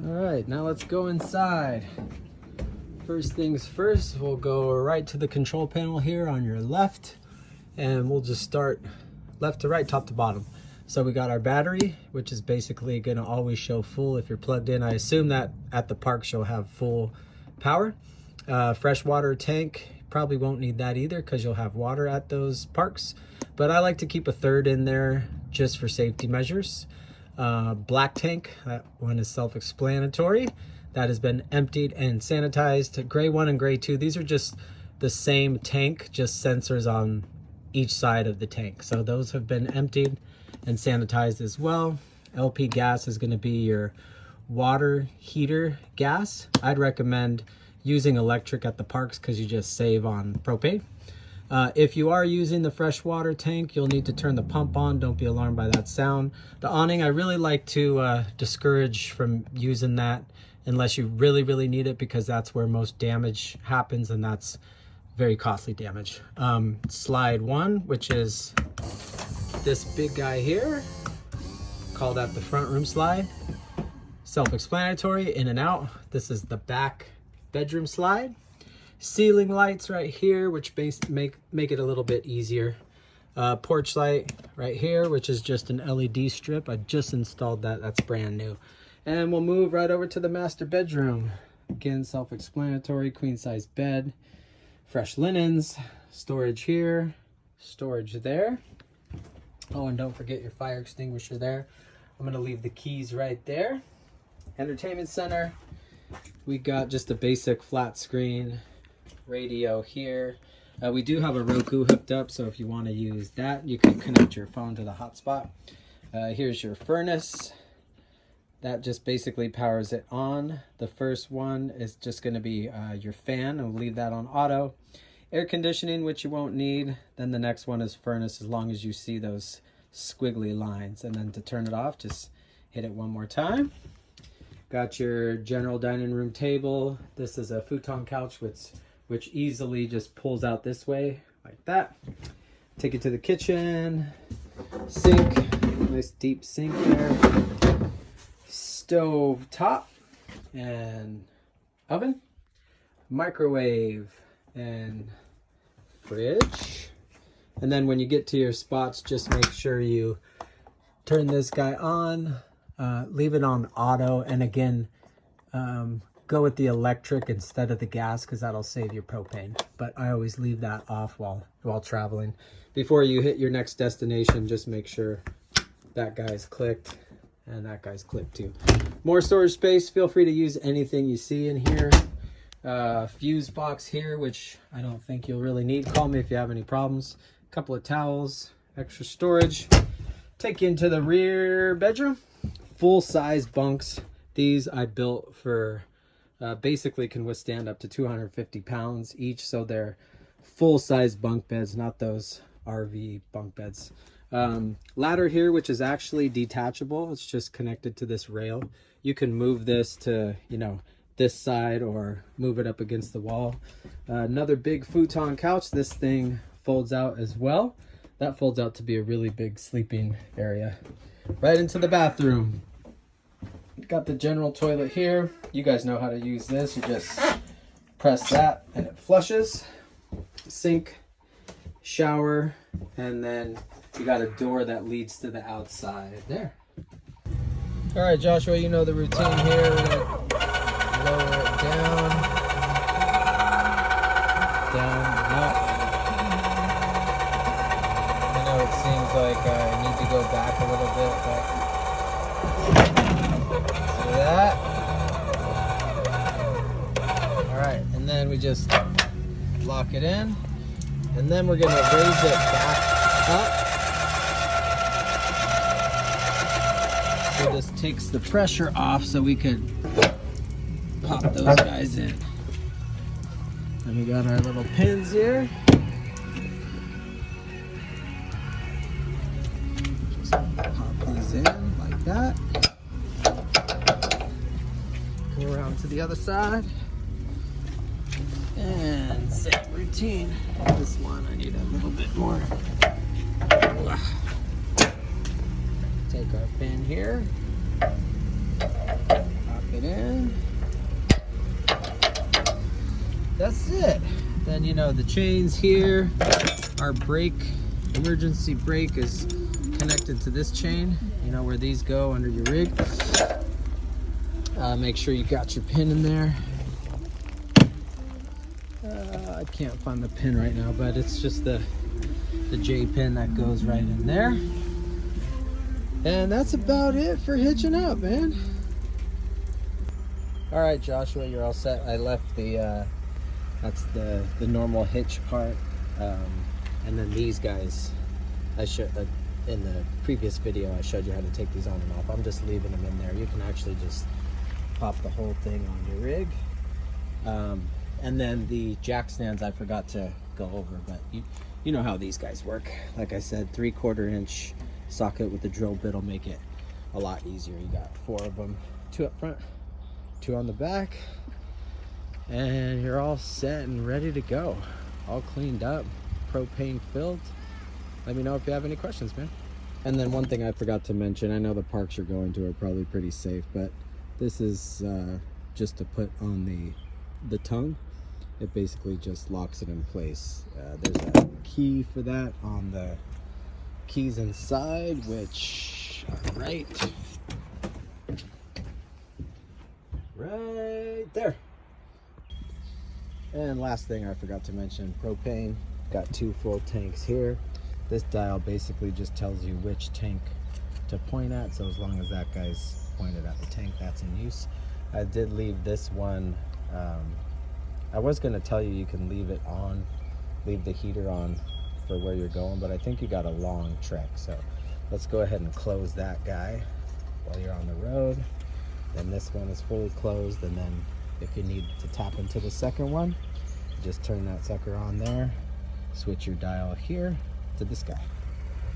All right, now let's go inside. First things first, we'll go right to the control panel here on your left, and we'll just start left to right, top to bottom. So we got our battery, which is basically going to always show full if you're plugged in. I assume that at the parks you'll have full power. Freshwater tank, probably won't need that either because you'll have water at those parks. But I like to keep a third in there just for safety measures. Black tank, that one is self-explanatory. That has been emptied and sanitized. Gray 1 and gray 2, these are just the same tank, just sensors on each side of the tank. So those have been emptied and sanitized as well. LP gas is going to be your water heater gas. I'd recommend using electric at the parks because you just save on propane. If you are using the freshwater tank, you'll need to turn the pump on. Don't be alarmed by that sound. The awning, I really like to discourage from using that unless you really need it, because that's where most damage happens, and that's very costly damage. Slide 1, which is this big guy here, call that the front room slide. Self-explanatory, in and out. This is the back bedroom slide. Ceiling lights right here, which make it a little bit easier. Porch light right here, which is just an LED strip. I just installed that, that's brand new. And we'll move right over to the master bedroom. Again, self-explanatory, queen size bed, fresh linens, storage here, storage there. Oh, and don't forget your fire extinguisher there. I'm gonna leave the keys right there. Entertainment center. We got just a basic flat screen radio here. We do have a Roku hooked up, so if you want to use that, you can connect your phone to the hotspot. Here's your furnace. That just basically powers it on. The first one is just going to be your fan. I'll leave that on auto. Air conditioning, which you won't need. Then the next one is furnace, as long as you see those squiggly lines. And then to turn it off, just hit it one more time. Got your general dining room table. This is a futon couch, which easily just pulls out this way, like that. Take it to the kitchen. Sink, nice deep sink there. Stove top and oven. Microwave and fridge. And then when you get to your spots, just make sure you turn this guy on, leave it on auto, and again, go with the electric instead of the gas because that'll save your propane. But I always leave that off while traveling. Before you hit your next destination, just make sure that guy's clicked and that guy's clicked too. More storage space. Feel free to use anything you see in here. Fuse box here, which I don't think you'll really need. Call me if you have any problems. A couple of towels, extra storage. Take you into the rear bedroom. Full size bunks. These I built for basically can withstand up to 250 pounds each, so they're full size bunk beds, not those RV bunk beds. Ladder here, which is actually detachable. It's just connected to this rail. You can move this to, you know, this side or move it up against the wall. Another big futon couch. This thing folds out as well. That folds out to be a really big sleeping area. Right into the bathroom. Got the general toilet here. You guys know how to use this. You just press that and it flushes. Sink, shower, and then you got a door that leads to the outside there. All right, Joshua, you know the routine here. We're gonna lower it down, up. I know it seems like I need to go back a little bit, but see that? All right, and then we just lock it in, and then we're gonna raise it back up. So this takes the pressure off so we could pop those guys in. And we got our little pins here. Just pop these in like that. Go around to the other side. And same routine. This one I need a little bit more. Take our pin here, pop it in. That's it. Then, you know, the chains here, our brake, emergency brake is connected to this chain, you know, where these go under your rig. Make sure you got your pin in there. I can't find the pin right now, but it's just the J pin that goes right in there. And that's about it for hitching up, man. All right, Joshua, you're all set. I left the that's the normal hitch part, and then these guys, I showed in the previous video. I showed you how to take these on and off. I'm just leaving them in there. You can actually just pop the whole thing on your rig. And then the jack stands I forgot to go over, but you know how these guys work. Like I said, 3/4 inch socket with the drill bit will make it a lot easier. You got 4 of them, 2 up front, 2 on the back, and you're all set and ready to go. All cleaned up, propane filled. Let me know if you have any questions, man. And then one thing I forgot to mention, I know the parks you're going to are probably pretty safe, but this is just to put on the tongue. It basically just locks it in place. There's a key for that on the keys inside, which are right there. And last thing I forgot to mention, propane. Got 2 full tanks here. This dial basically just tells you which tank to point at, so as long as that guy's pointed at the tank, that's in use. I did leave this one, I was going to tell you can leave it on, leave the heater on for where you're going, but I think you got a long trek, so let's go ahead and close that guy while you're on the road. Then this one is fully closed, and then if you need to tap into the second one, just turn that sucker on there, switch your dial here to this guy.